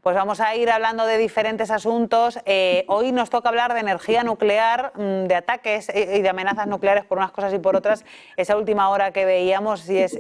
Pues vamos a ir hablando de diferentes asuntos. Hoy nos toca hablar de energía nuclear, de ataques y de amenazas nucleares por unas cosas y por otras. Esa última hora que veíamos y es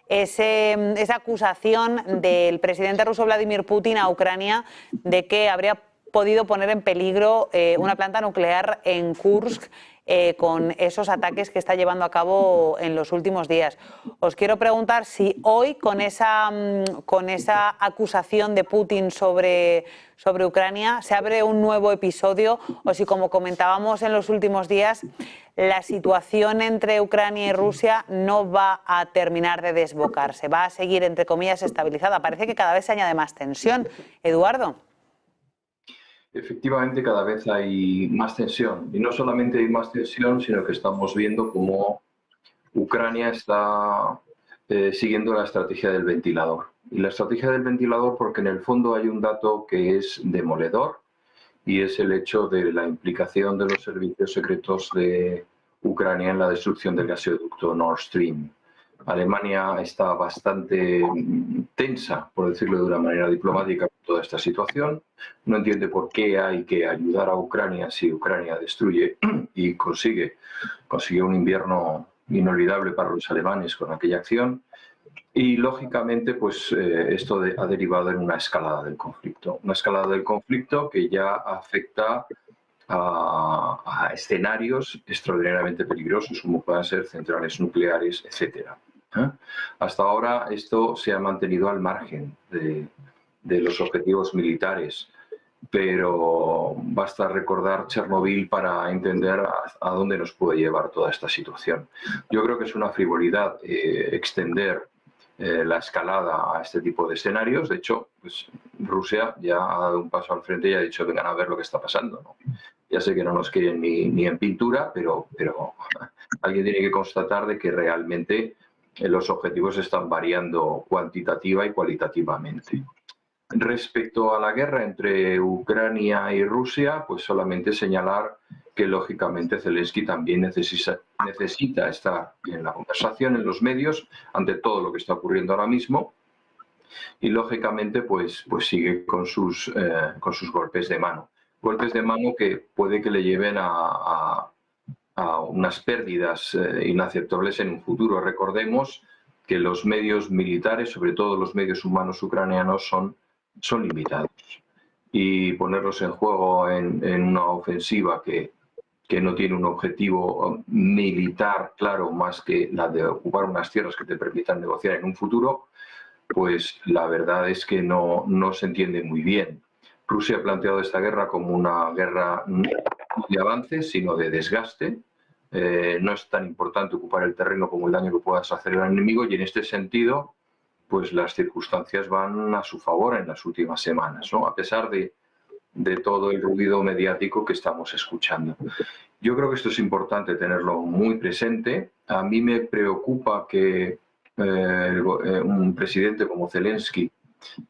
esa acusación del presidente ruso Vladimir Putin a Ucrania de que habría podido poner en peligro una planta nuclear en Kursk con esos ataques que está llevando a cabo en los últimos días. Os quiero preguntar si hoy, con esa acusación de Putin sobre Ucrania, se abre un nuevo episodio o si, como comentábamos en los últimos días, la situación entre Ucrania y Rusia no va a terminar de desbocarse, va a seguir, entre comillas, estabilizada. Parece que cada vez se añade más tensión. Eduardo. Efectivamente, cada vez hay más tensión. Y no solamente hay más tensión, sino que estamos viendo cómo Ucrania está siguiendo la estrategia del ventilador. Y la estrategia del ventilador porque en el fondo hay un dato que es demoledor y es el hecho de la implicación de los servicios secretos de Ucrania en la destrucción del gasoducto Nord Stream. Alemania está bastante tensa, por decirlo de una manera diplomática, con toda esta situación. No entiende por qué hay que ayudar a Ucrania si Ucrania destruye y consigue un invierno inolvidable para los alemanes con aquella acción. Y, lógicamente, pues esto ha derivado en una escalada del conflicto. Una escalada del conflicto que ya afecta a escenarios extraordinariamente peligrosos, como puedan ser centrales nucleares, etcétera. Hasta ahora esto se ha mantenido al margen de los objetivos militares, pero basta recordar Chernobyl para entender a dónde nos puede llevar toda esta situación. Yo creo que es una frivolidad extender la escalada a este tipo de escenarios. De hecho, pues, Rusia ya ha dado un paso al frente y ha dicho vengan a ver lo que está pasando, ¿no? Ya sé que no nos quieren ni en pintura, pero alguien tiene que constatar de que realmente los objetivos están variando cuantitativa y cualitativamente. Respecto a la guerra entre Ucrania y Rusia, pues solamente señalar que lógicamente Zelensky también necesita estar en la conversación, en los medios, ante todo lo que está ocurriendo ahora mismo, y lógicamente pues sigue con sus golpes de mano. Golpes de mano que puede que le lleven a unas pérdidas inaceptables en un futuro. Recordemos que los medios militares, sobre todo los medios humanos ucranianos, son limitados. Y ponerlos en juego en una ofensiva que no tiene un objetivo militar claro más que la de ocupar unas tierras que te permitan negociar en un futuro, pues la verdad es que no se entiende muy bien. Rusia ha planteado esta guerra como una guerra no de avance, sino de desgaste. No es tan importante ocupar el terreno como el daño que puedas hacer al enemigo, y en este sentido pues las circunstancias van a su favor en las últimas semanas, ¿no? A pesar de todo el ruido mediático que estamos escuchando. Yo creo que esto es importante tenerlo muy presente. A mí me preocupa que un presidente como Zelensky,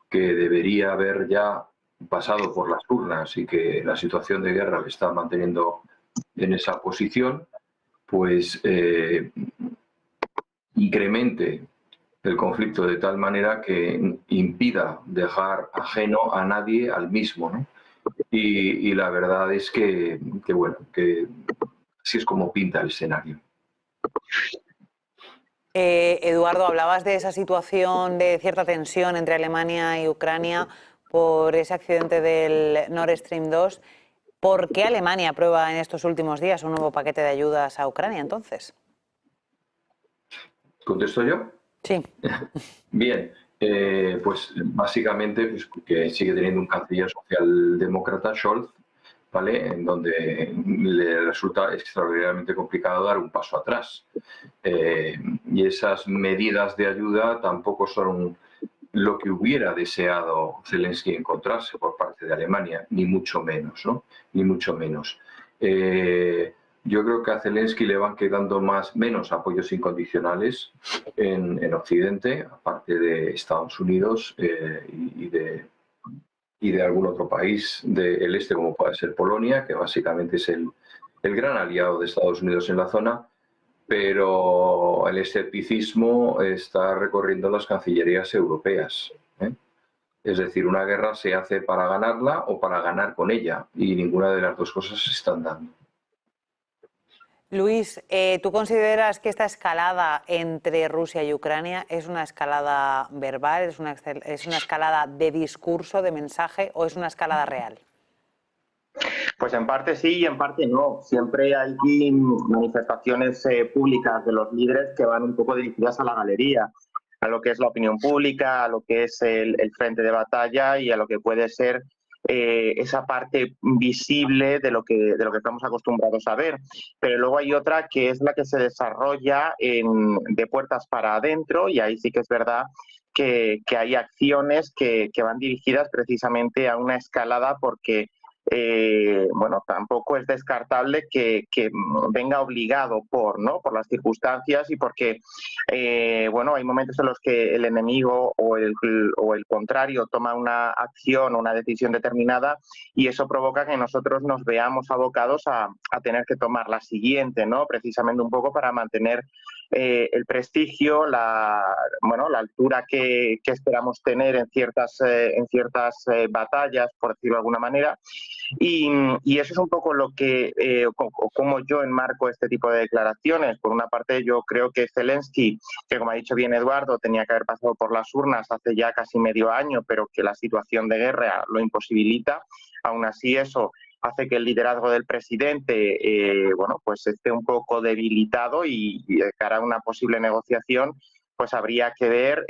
que debería haber ya pasado por las urnas y que la situación de guerra le está manteniendo en esa posición, pues incremente el conflicto de tal manera que impida dejar ajeno a nadie al mismo, ¿no? Y la verdad es que bueno, que así es como pinta el escenario. Eduardo, hablabas de esa situación de cierta tensión entre Alemania y Ucrania por ese accidente del Nord Stream 2. ¿Por qué Alemania aprueba en estos últimos días un nuevo paquete de ayudas a Ucrania, entonces? ¿Contesto yo? Sí. Bien, pues básicamente pues, porque sigue teniendo un canciller socialdemócrata, Scholz, ¿vale? En donde le resulta extraordinariamente complicado dar un paso atrás. Y esas medidas de ayuda tampoco son lo que hubiera deseado Zelensky encontrarse por parte de Alemania, ni mucho menos, ¿no? Ni mucho menos. Yo creo que a Zelensky le van quedando menos apoyos incondicionales en Occidente, aparte de Estados Unidos y de algún otro país del este, como puede ser Polonia, que básicamente es el gran aliado de Estados Unidos en la zona, pero el escepticismo está recorriendo las cancillerías europeas, ¿eh? Es decir, una guerra se hace para ganarla o para ganar con ella, y ninguna de las dos cosas se están dando. Luis, ¿tú consideras que esta escalada entre Rusia y Ucrania es una escalada verbal, es una escalada de discurso, de mensaje, o es una escalada real? Pues en parte sí y en parte no. Siempre hay manifestaciones públicas de los líderes que van un poco dirigidas a la galería, a lo que es la opinión pública, a lo que es el frente de batalla y a lo que puede ser esa parte visible de lo que estamos acostumbrados a ver. Pero luego hay otra que es la que se desarrolla de puertas para adentro, y ahí sí que es verdad que hay acciones que van dirigidas precisamente a una escalada, porque bueno, tampoco es descartable que venga obligado por las circunstancias, y porque bueno, hay momentos en los que el enemigo o el contrario toma una acción o una decisión determinada, y eso provoca que nosotros nos veamos abocados a tener que tomar la siguiente, ¿no? Precisamente un poco para mantener el prestigio, la altura que esperamos tener en ciertas batallas, por decirlo de alguna manera. Y eso es un poco lo que, como yo enmarco este tipo de declaraciones. Por una parte, yo creo que Zelensky, que como ha dicho bien Eduardo, tenía que haber pasado por las urnas hace ya casi medio año, pero que la situación de guerra lo imposibilita. Aún así, eso hace que el liderazgo del presidente bueno, pues esté un poco debilitado, y de cara a una posible negociación, pues habría que ver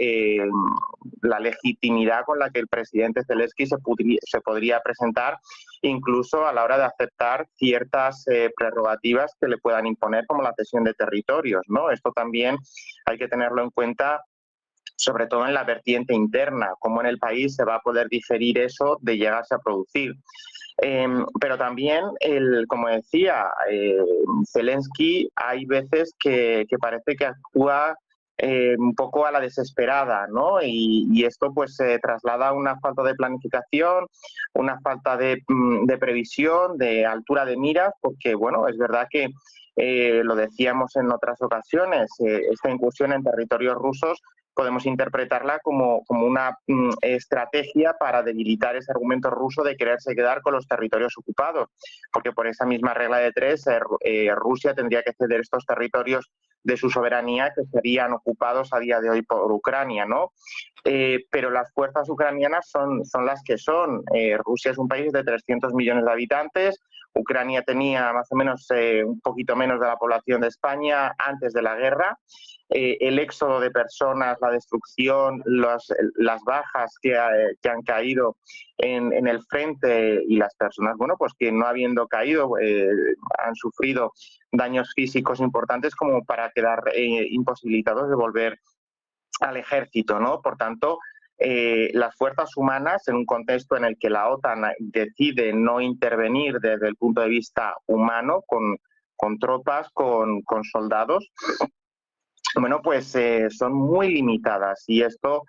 la legitimidad con la que el presidente Zelensky se podría presentar, incluso a la hora de aceptar ciertas prerrogativas que le puedan imponer, como la cesión de territorios, ¿no? Esto también hay que tenerlo en cuenta, sobre todo en la vertiente interna, cómo en el país se va a poder diferir eso de llegarse a producir. Pero también, como decía, Zelensky hay veces que parece que actúa un poco a la desesperada, ¿no? Y esto pues se traslada a una falta de planificación, una falta de previsión, de altura de miras, porque bueno, es verdad que lo decíamos en otras ocasiones, esta incursión en territorios rusos podemos interpretarla como una estrategia para debilitar ese argumento ruso de quererse quedar con los territorios ocupados, porque por esa misma regla de tres, Rusia tendría que ceder estos territorios de su soberanía que serían ocupados a día de hoy por Ucrania, ¿no? Pero las fuerzas ucranianas son las que son. Rusia es un país de 300 millones de habitantes. Ucrania tenía más o menos un poquito menos de la población de España antes de la guerra. El éxodo de personas, la destrucción, las bajas que han caído en el frente, y las personas, bueno, pues que no habiendo caído han sufrido daños físicos importantes como para quedar imposibilitados de volver al ejército, ¿no? Por tanto, las fuerzas humanas, en un contexto en el que la OTAN decide no intervenir desde el punto de vista humano, con tropas, con soldados, bueno, pues son muy limitadas, y esto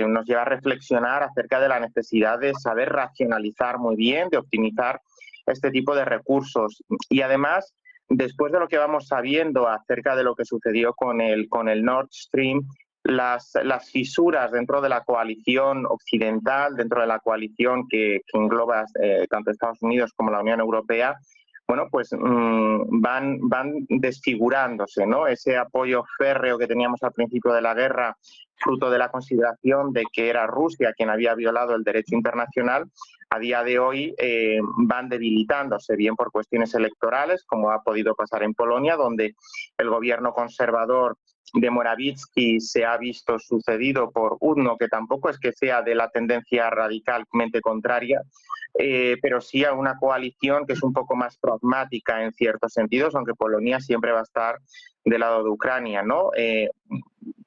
nos lleva a reflexionar acerca de la necesidad de saber racionalizar muy bien, de optimizar este tipo de recursos. Y además, después de lo que vamos sabiendo acerca de lo que sucedió con el Nord Stream, las fisuras dentro de la coalición occidental, dentro de la coalición que engloba tanto Estados Unidos como la Unión Europea, bueno, pues van desfigurándose, ¿no? Ese apoyo férreo que teníamos al principio de la guerra, fruto de la consideración de que era Rusia quien había violado el derecho internacional, a día de hoy van debilitándose, bien por cuestiones electorales, como ha podido pasar en Polonia, donde el gobierno conservador de Morawiecki se ha visto sucedido por uno que tampoco es que sea de la tendencia radicalmente contraria, pero sí a una coalición que es un poco más pragmática en ciertos sentidos, aunque Polonia siempre va a estar del lado de Ucrania, ¿no?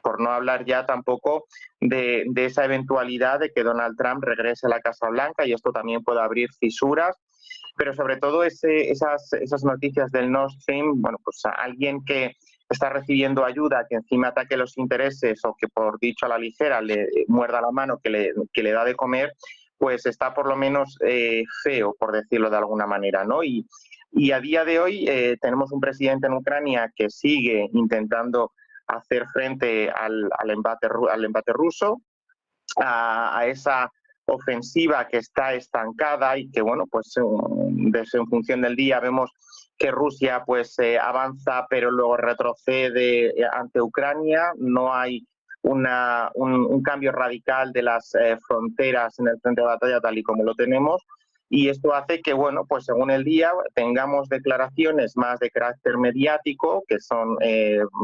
Por no hablar ya tampoco de esa eventualidad de que Donald Trump regrese a la Casa Blanca, y esto también puede abrir fisuras, pero sobre todo esas noticias del Nord Stream, bueno, pues a alguien que está recibiendo ayuda, que encima ataque los intereses, o que por dicho a la ligera le muerda la mano que le da de comer, pues está por lo menos feo, por decirlo de alguna manera, ¿no? Y a día de hoy tenemos un presidente en Ucrania que sigue intentando hacer frente al embate ruso, a esa ofensiva que está estancada y que, bueno, pues en función del día vemos que Rusia pues avanza pero luego retrocede ante Ucrania. No hay un cambio radical de las fronteras en el frente de batalla tal y como lo tenemos. Y esto hace que, bueno, pues según el día tengamos declaraciones más de carácter mediático, que son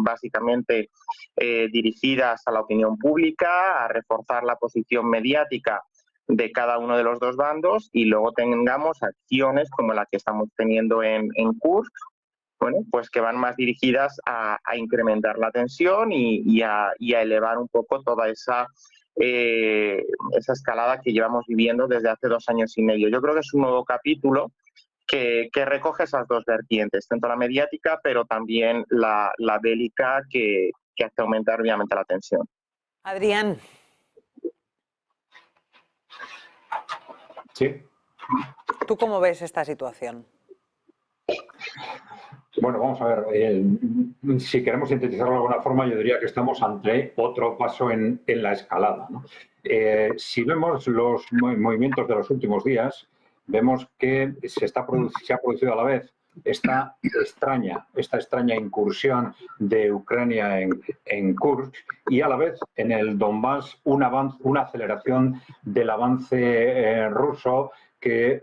básicamente dirigidas a la opinión pública, a reforzar la posición mediática de cada uno de los dos bandos, y luego tengamos acciones como la que estamos teniendo en Kursk, bueno, pues que van más dirigidas a incrementar la tensión y a elevar un poco toda esa escalada que llevamos viviendo desde hace 2 años y medio. Yo creo que es un nuevo capítulo que recoge esas dos vertientes, tanto la mediática, pero también la bélica, que hace aumentar obviamente la tensión. Adrián. Sí. ¿Tú cómo ves esta situación? Bueno, vamos a ver, si queremos sintetizarlo de alguna forma, yo diría que estamos ante otro paso en la escalada, ¿no? Si vemos los movimientos de los últimos días, vemos que se ha producido a la vez esta extraña incursión de Ucrania en Kursk, y a la vez en el Donbass una aceleración del avance ruso que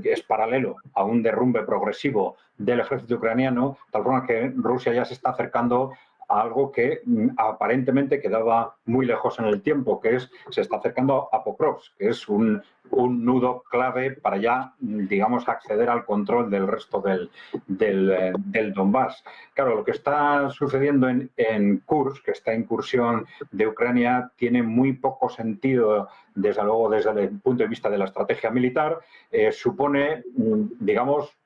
es paralelo a un derrumbe progresivo del ejército ucraniano, de tal forma que Rusia ya se está acercando a algo que aparentemente quedaba muy lejos en el tiempo, que se está acercando a Pokrovsk, que es un nudo clave para ya, digamos, acceder al control del resto del Donbass. Claro, lo que está sucediendo en Kursk, esta incursión de Ucrania, tiene muy poco sentido, desde luego, desde el punto de vista de la estrategia militar. Supone, digamos,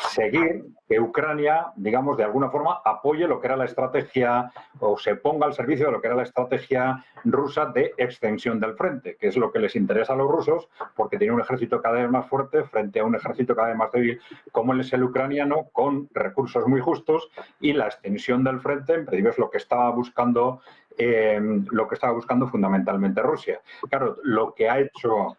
seguir que Ucrania, digamos, de alguna forma apoye lo que era la estrategia, o se ponga al servicio de lo que era la estrategia rusa de extensión del frente, que es lo que les interesa a los rusos, porque tiene un ejército cada vez más fuerte frente a un ejército cada vez más débil como es el ucraniano, con recursos muy justos, y la extensión del frente, en principio, es lo que estaba buscando fundamentalmente Rusia. Claro, lo que ha hecho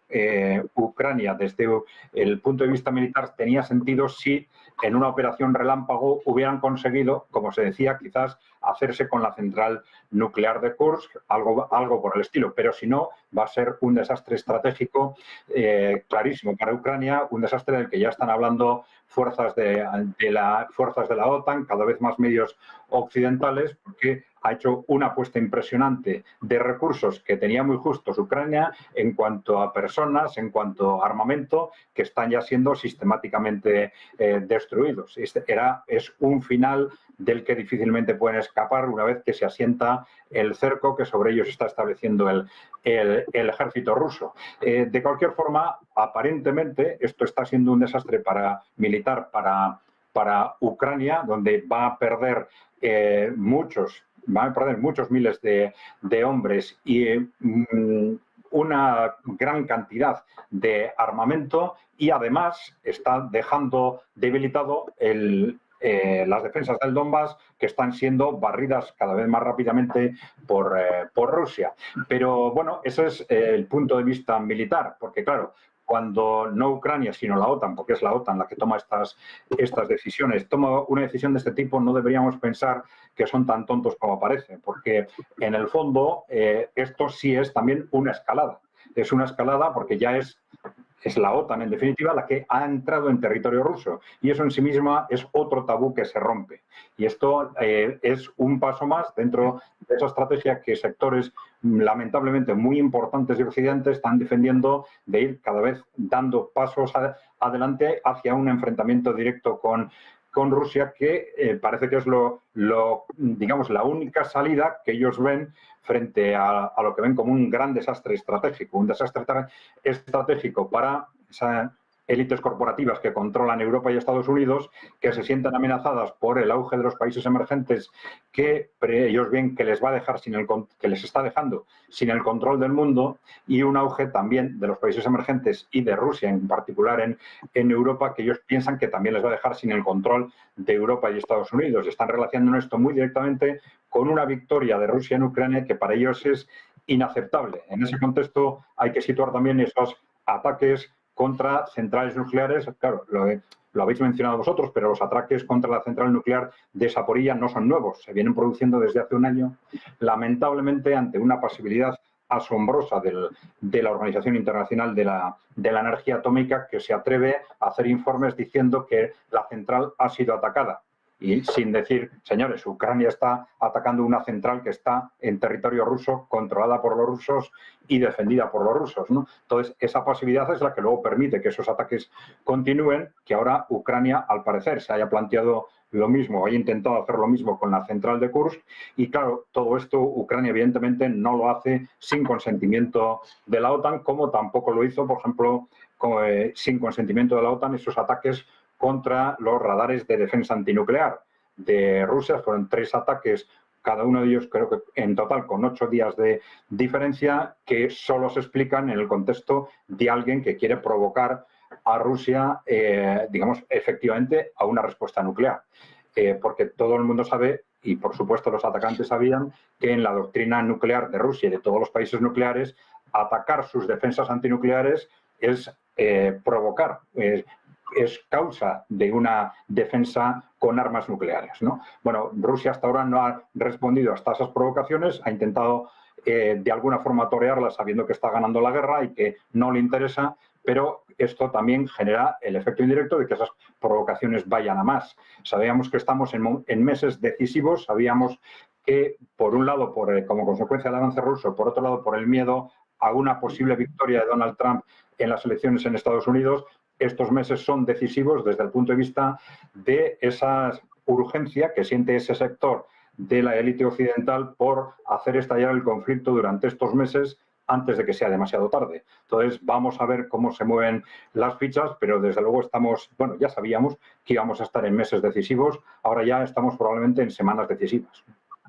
Ucrania desde el punto de vista militar tenía sentido si en una operación relámpago hubieran conseguido, como se decía, quizás hacerse con la central nuclear de Kursk, algo por el estilo, pero si no, va a ser un desastre estratégico clarísimo para Ucrania, un desastre del que ya están hablando fuerzas de la OTAN, cada vez más medios occidentales, porque ha hecho una apuesta impresionante de recursos que tenía muy justos Ucrania en cuanto a personas, en cuanto a armamento, que están ya siendo sistemáticamente destruidos. Es un final del que difícilmente pueden escapar una vez que se asienta el cerco que sobre ellos está estableciendo el ejército ruso. De cualquier forma, aparentemente, esto está siendo un desastre militar para Ucrania, donde va a perder muchos miles de hombres y una gran cantidad de armamento, y además está dejando debilitado las defensas del Donbass, que están siendo barridas cada vez más rápidamente por Rusia. Pero bueno, ese es el punto de vista militar, porque claro, cuando no Ucrania, sino la OTAN, porque es la OTAN la que toma estas decisiones, toma una decisión de este tipo, no deberíamos pensar que son tan tontos como parece, porque en el fondo esto sí es también una escalada. Es una escalada porque ya es la OTAN, en definitiva, la que ha entrado en territorio ruso. Y eso en sí misma es otro tabú que se rompe. Y esto es un paso más dentro de esa estrategia que sectores lamentablemente muy importantes de Occidente están defendiendo, de ir cada vez dando pasos adelante hacia un enfrentamiento directo con Rusia, que parece que es digamos, la única salida que ellos ven frente a lo que ven como un gran desastre estratégico, para esas élites corporativas que controlan Europa y Estados Unidos, que se sienten amenazadas por el auge de los países emergentes, que ellos ven que les está dejando sin el control del mundo, y un auge también de los países emergentes y de Rusia en particular en Europa, que ellos piensan que también les va a dejar sin el control de Europa y Estados Unidos. Están relacionando esto muy directamente con una victoria de Rusia en Ucrania, que para ellos es inaceptable. En ese contexto hay que situar también esos ataques contra centrales nucleares. Claro, lo habéis mencionado vosotros, pero los ataques contra la central nuclear de Zaporilla no son nuevos, se vienen produciendo desde hace un año, lamentablemente ante una pasibilidad asombrosa de la Organización Internacional de la Energía Atómica, que se atreve a hacer informes diciendo que la central ha sido atacada. Y sin decir, señores, Ucrania está atacando una central que está en territorio ruso, controlada por los rusos y defendida por los rusos, ¿no? Entonces, esa pasividad es la que luego permite que esos ataques continúen, que ahora Ucrania, al parecer, se haya planteado lo mismo, haya intentado hacer lo mismo con la central de Kursk. Y claro, todo esto Ucrania evidentemente no lo hace sin consentimiento de la OTAN, como tampoco lo hizo, por ejemplo, sin consentimiento de la OTAN, esos ataques contra los radares de defensa antinuclear de Rusia. Fueron 3 ataques, cada uno de ellos creo que en total con 8 días de diferencia, que solo se explican en el contexto de alguien que quiere provocar a Rusia, digamos, efectivamente a una respuesta nuclear. Porque todo el mundo sabe, y por supuesto los atacantes sabían, que en la doctrina nuclear de Rusia y de todos los países nucleares, atacar sus defensas antinucleares es provocar, es causa de una defensa con armas nucleares, ¿no? Bueno, Rusia hasta ahora no ha respondido hasta esas provocaciones, ha intentado de alguna forma torearlas sabiendo que está ganando la guerra y que no le interesa, pero esto también genera el efecto indirecto de que esas provocaciones vayan a más. Sabíamos que estamos en meses decisivos, sabíamos que, por un lado, como consecuencia del avance ruso, por otro lado, por el miedo a una posible victoria de Donald Trump en las elecciones en Estados Unidos, estos meses son decisivos desde el punto de vista de esa urgencia que siente ese sector de la élite occidental por hacer estallar el conflicto durante estos meses antes de que sea demasiado tarde. Entonces, vamos a ver cómo se mueven las fichas, pero desde luego ya sabíamos que íbamos a estar en meses decisivos, ahora ya estamos probablemente en semanas decisivas.